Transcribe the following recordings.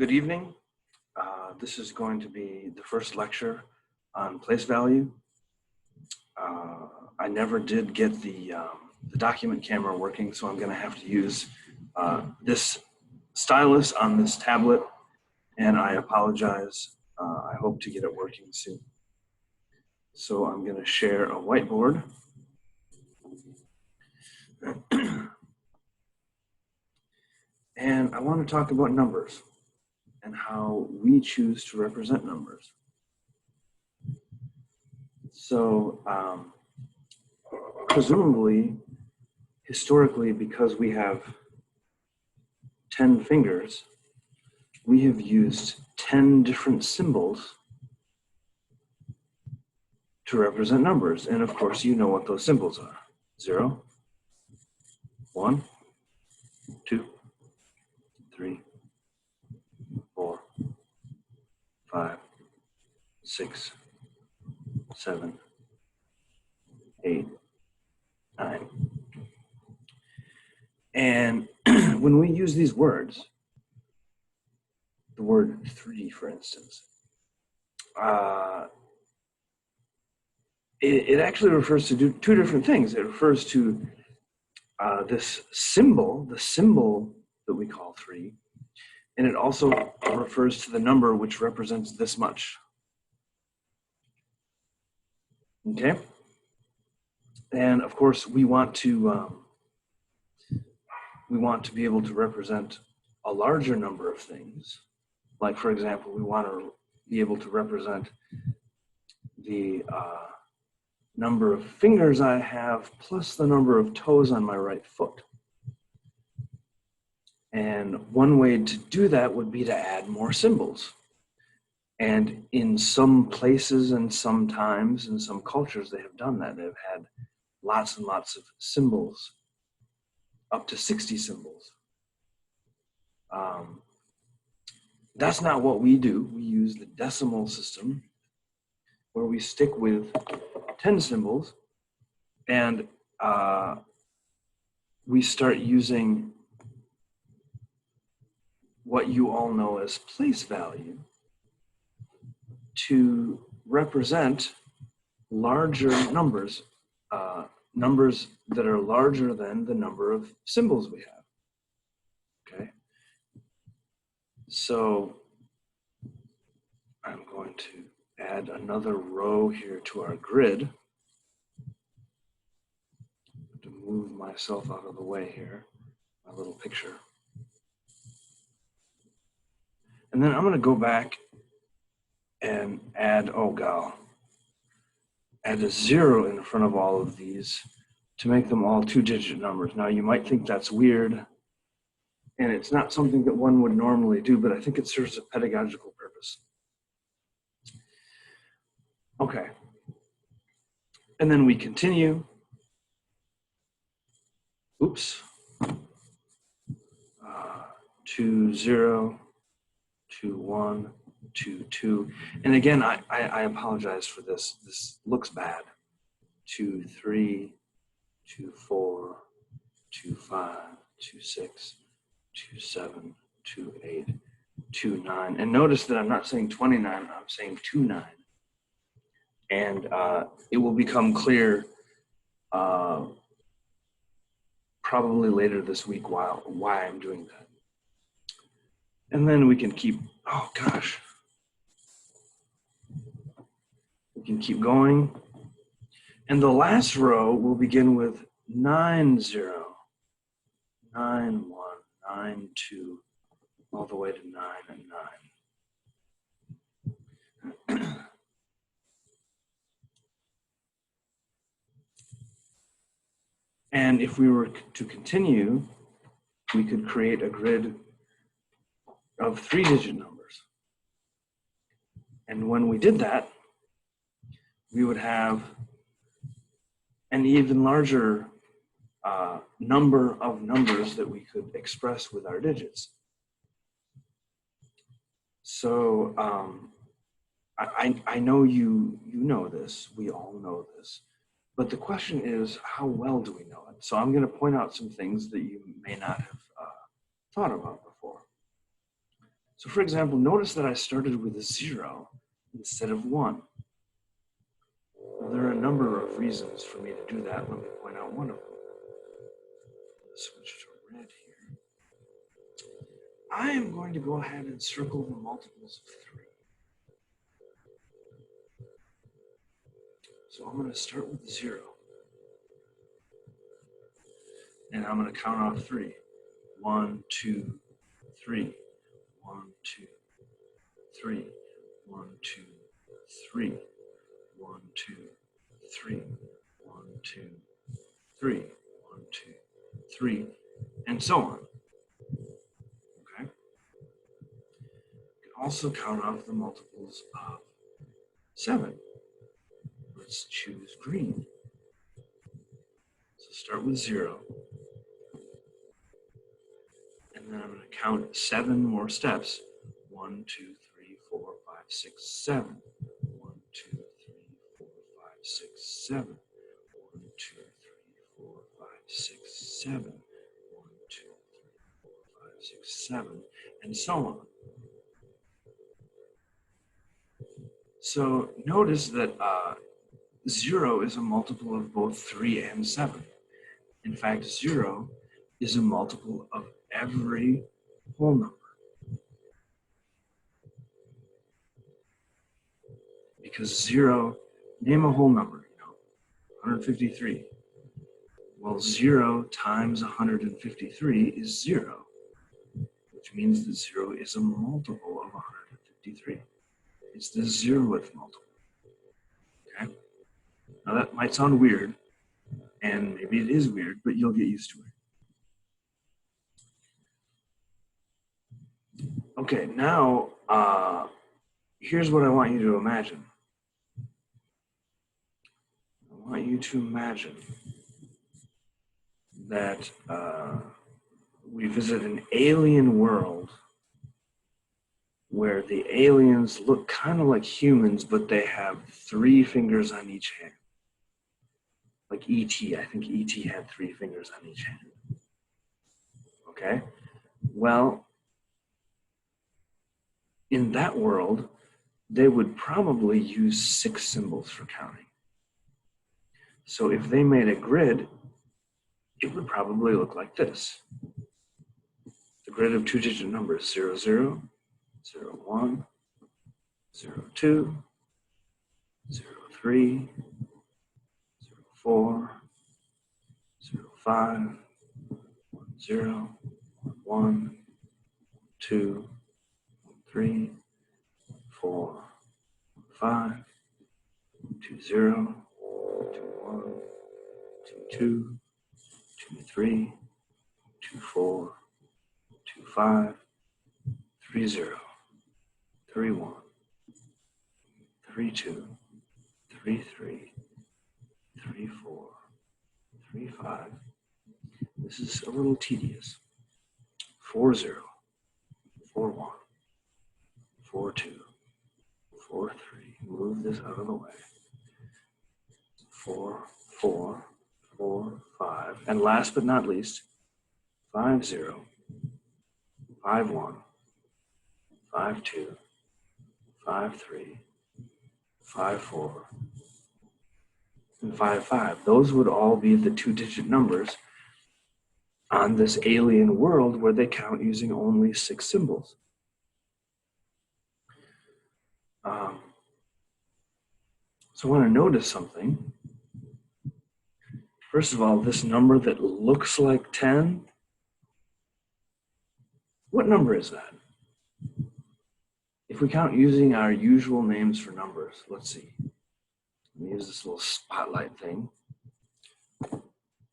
Good evening. This is going to be the first lecture on place value. I never did get the document camera working, so I'm going to have to use this stylus on this tablet, and I apologize. I hope to get it working soon. So I'm going to share a whiteboard. And I want to talk about numbers and how we choose to represent numbers. So presumably, historically, because we have 10 fingers, we have used 10 different symbols to represent numbers. And of course, you know what those symbols are. 0, 1, 2, 3, 4, 5, 6, 7, 8, 9. And when we use these words, the word 3, for instance, it actually refers to two different things. It refers to this symbol, the symbol that we call 3, and it also refers to the number which represents this much. Okay? And of course, we want to be able to represent a larger number of things. Like, for example, we want to be able to represent the number of fingers I have plus the number of toes on my right foot. And one way to do that would be to add more symbols. And in some places and some times in some cultures, they have done that. They've had lots and lots of symbols, up to 60 symbols. That's not what we do. We use the decimal system, where we stick with 10 symbols, and we start using what you all know as place value to represent larger numbers, numbers that are larger than the number of symbols we have. Okay? So I'm going to add another row here to our grid. To move myself out of the way here, my little picture. And then I'm going to go back and add, add a 0 in front of all of these to make them all 2-digit numbers. Now, you might think that's weird, and it's not something that one would normally do, but I think it serves a pedagogical purpose. Okay. And then we continue. Oops. 2, 0, 2, 1, 2, 2. And again, I apologize for this. This looks bad. 2, 3, 2, 4, 2, 5, 2, 6, 2, 7, 2, 8, 2, 9. And notice that I'm not saying 29, I'm saying 2, 9. And it will become clear probably later this week why I'm doing that. And then we can keep, we can keep going. And the last row will begin with 9, 0, 9, 1, 9, 2, all the way to 9 and 9. And if we were to continue, we could create a grid of 3-digit numbers. And when we did that, we would have an even larger number of numbers that we could express with our digits. So I know you know this, we all know this, but the question is, how well do we know it? So I'm going to point out some things that you may not have thought about before. So for example, notice that I started with a 0 instead of 1. Well, there are a number of reasons for me to do that. Let me point out one of them. Switch to red here. I am going to go ahead and circle the multiples of 3. So I'm going to start with 0. And I'm going to count off 3. 1, 2, 3. 1, 2, 3. 1, 2, 3. 1, 2, 3. 1, 2, 3. 1, 2, 3. And so on. Okay? You can also count off the multiples of 7. Let's choose green. So start with 0. And then I'm going to count 7 more steps. 1, 2, 3, 4, 5, 6, 7. 1, 2, 3, 4, 5, 6, 7. 1, 2, 3, 4, 5, 6, 7. 1, 2, 3, 4, 5, 6, 7. And so on. So notice that 0 is a multiple of both 3 and 7. In fact, 0 is a multiple of every whole number. Because 0, name a whole number, 153. Well, 0 times 153 is 0, which means that 0 is a multiple of 153. It's the 0th multiple. Okay? Now that might sound weird, and maybe it is weird, but you'll get used to it. Okay, now here's what I want you to imagine. I want you to imagine that we visit an alien world where the aliens look kind of like humans, but they have 3 fingers on each hand. Like E.T., I think E.T. had 3 fingers on each hand. Okay? Well, in that world, they would probably use 6 symbols for counting. So if they made a grid, it would probably look like this. The grid of 2-digit numbers, 00, 01, 02, 03, 04, 05, 10, 1, 2, 3, 4, 5, 20, 21, 22, 23, 24, 25, 30, 31, 32, 33, 34, 35. This is a little tedious. 40, 41, 42, 43. Move this out of the way. 4, 4, 4, 5. And last but not least, 50, 51, 52, 53, 54, and 55. Those would all be the 2-digit numbers on this alien world where they count using only 6 symbols. So I want to notice something. First of all, this number that looks like 10, what number is that? If we count using our usual names for numbers, let's see. Let me use this little spotlight thing.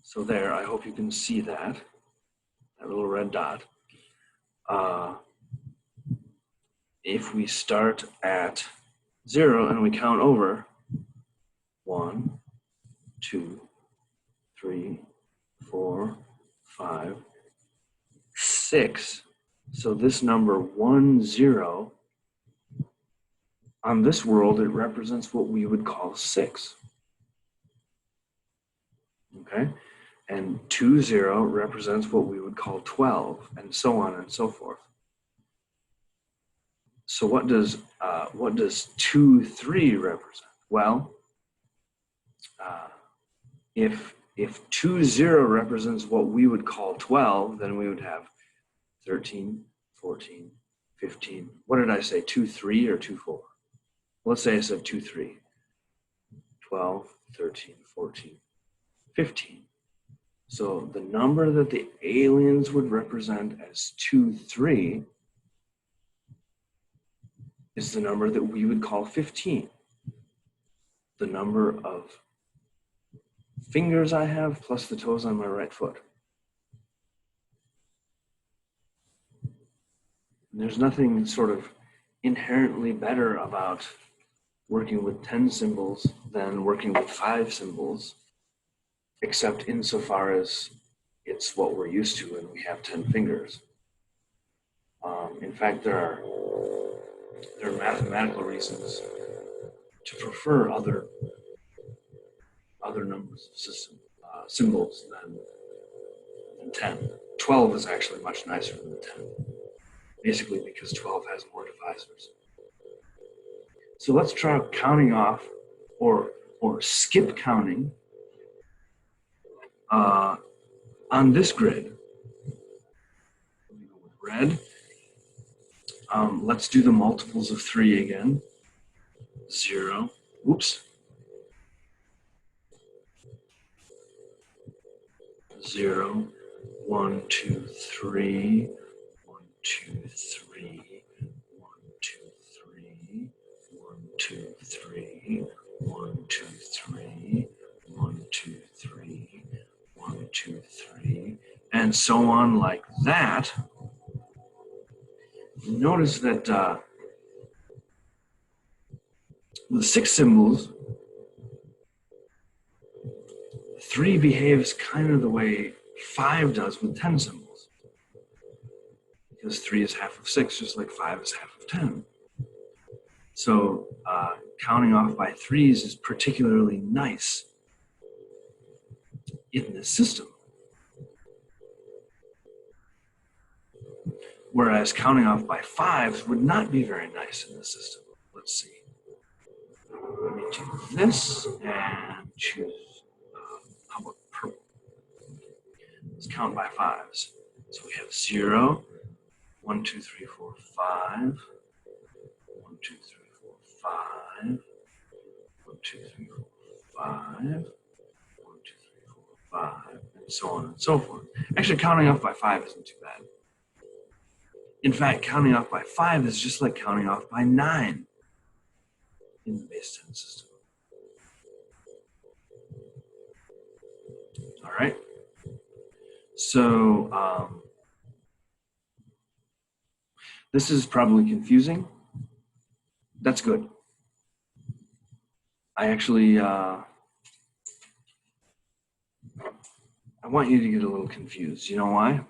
So there, I hope you can see that little red dot. If we start at 0 and we count over 1, 2, 3, 4, 5, 6. So this number 1, 0, on this world, it represents what we would call 6. Okay? And 2, 0 represents what we would call 12, and so on and so forth. So what does 2, 3 represent? Well, if 2, 0 represents what we would call 12, then we would have 13, 14, 15. What did I say? 2, 3 or 2, 4? Let's say I said 2, 3. 12, 13, 14, 15. So the number that the aliens would represent as 2, 3 is the number that we would call 15. The number of fingers I have plus the toes on my right foot. There's nothing sort of inherently better about working with 10 symbols than working with 5 symbols, except insofar as it's what we're used to and we have 10 fingers. In fact, there are mathematical reasons to prefer other numbers of symbols than 10. 12 is actually much nicer than 10, basically because 12 has more divisors. So let's try counting off or skip counting on this grid. Let me go with red. Let's do the multiples of 3 again. 0. Oops. 0, 1, 2, 3, 1, 2, 3, 1, 2, 3, 1, 2, 3, 1, 2, 3, 1, 2, 3, 1, 2, 3, and so on like that. Notice that the 6 symbols, 3 behaves kind of the way 5 does with 10 symbols. Because 3 is half of 6, just like 5 is half of 10. So counting off by 3s is particularly nice in this system. Whereas counting off by 5s would not be very nice in this system. Let's see. Let me do this and choose, how about purple? Let's count by 5s. So we have 0, 1, 2, 3, 4, 5, 1, 2, 3, 4, 5, 1, 2, 3, 4, 5, 1, 2, 3, 4, 5, and so on and so forth. Actually, counting off by 5 isn't too bad. In fact, counting off by 5 is just like counting off by 9 in the base 10 system. All right. So this is probably confusing. That's good. I actually, I want you to get a little confused. You know why?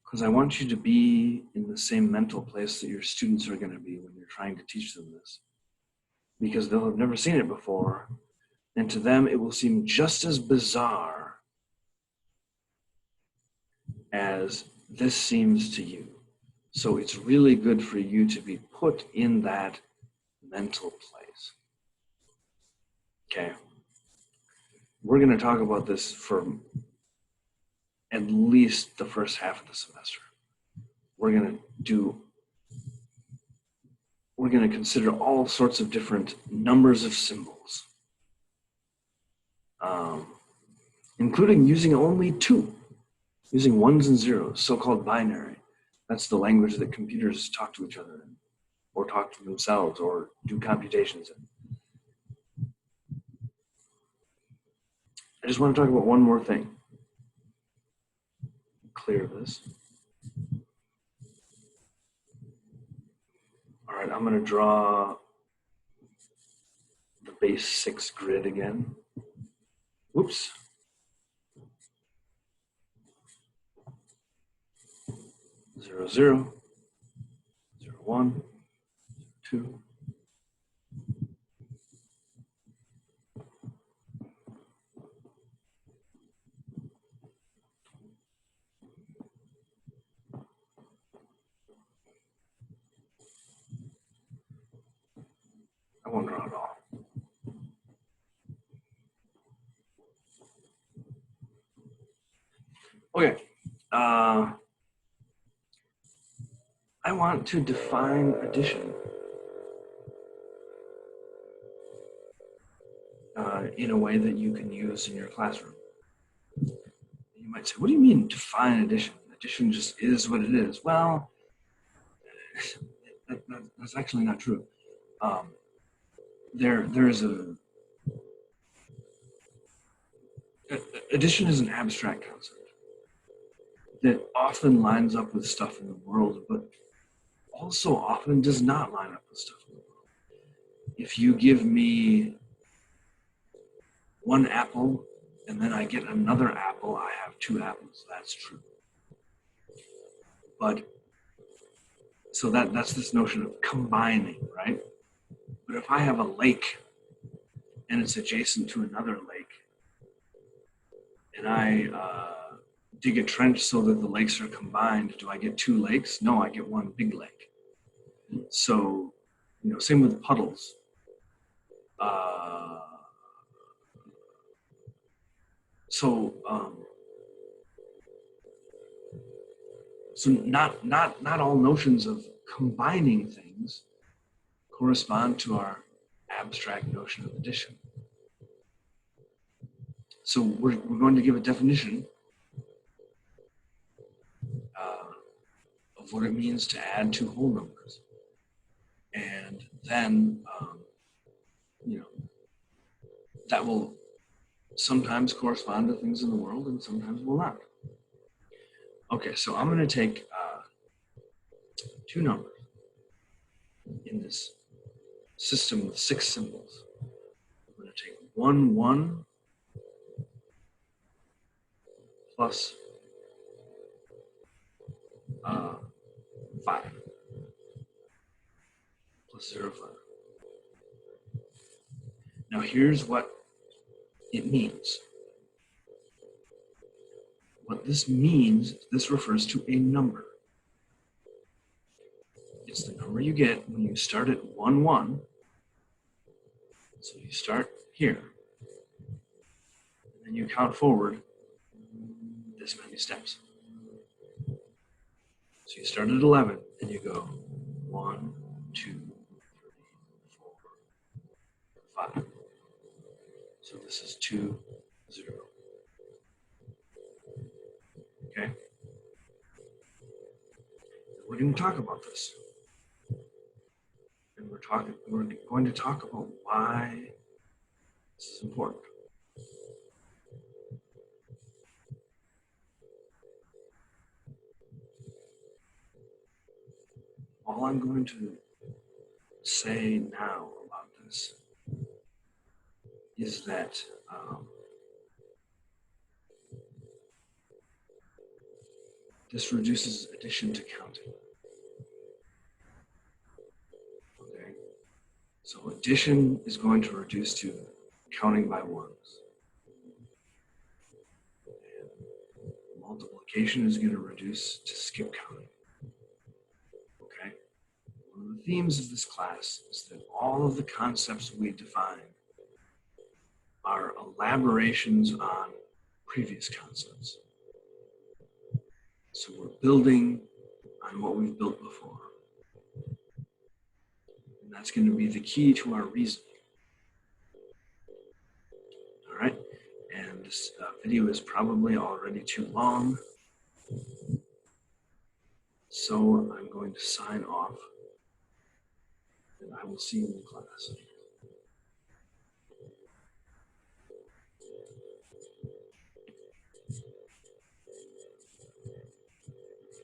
Because I want you to be in the same mental place that your students are going to be when you're trying to teach them this. Because they'll have never seen it before, and to them it will seem just as bizarre as this seems to you. So it's really good for you to be put in that mental place. Okay. We're going to talk about this for at least the first half of the semester. We're going to consider all sorts of different numbers of symbols, including using only 2, using 1s and 0s, so-called binary. That's the language that computers talk to each other in, or talk to themselves, or do computations in. I just want to talk about one more thing. Clear this. All right, I'm going to draw the base 6 grid again. Whoops. 0, 0, 0, 1, 2. won't draw at all. Okay. I want to define addition in a way that you can use in your classroom. You might say, what do you mean define addition? Addition just is what it is. Well, that's actually not true. There's addition is an abstract concept that often lines up with stuff in the world, but also often does not line up with stuff in the world. If you give me one apple and then I get another apple, I have two apples. That's true. But so that's this notion of combining, right? But if I have a lake and it's adjacent to another lake, and I dig a trench so that the lakes are combined, do I get two lakes? No, I get one big lake. So, same with puddles. So not all notions of combining things correspond to our abstract notion of addition. So we're going to give a definition of what it means to add two whole numbers, and then that will sometimes correspond to things in the world and sometimes will not. Okay, so I'm going to take two numbers in this system with 6 symbols. I'm going to take 1, 1 plus 5 plus 0, 5. Now here's what it means. What this means, this refers to a number. It's the number you get when you start at 1, 1. So you start here. And then you count forward this many steps. So you start at 11 and you go 1, 2, 3, 4, 5. So this is 2, 0. Okay? We're going to talk about this. And we're going to talk about why this is important. All I'm going to say now about this is that this reduces addition to counting. Okay? So addition is going to reduce to counting by ones. And multiplication is going to reduce to skip counting. Okay? One of the themes of this class is that all of the concepts we define are elaborations on previous concepts. So we're building on what we've built before. And that's going to be the key to our reasoning. All right? And this video is probably already too long. So I'm going to sign off. And I will see you in class.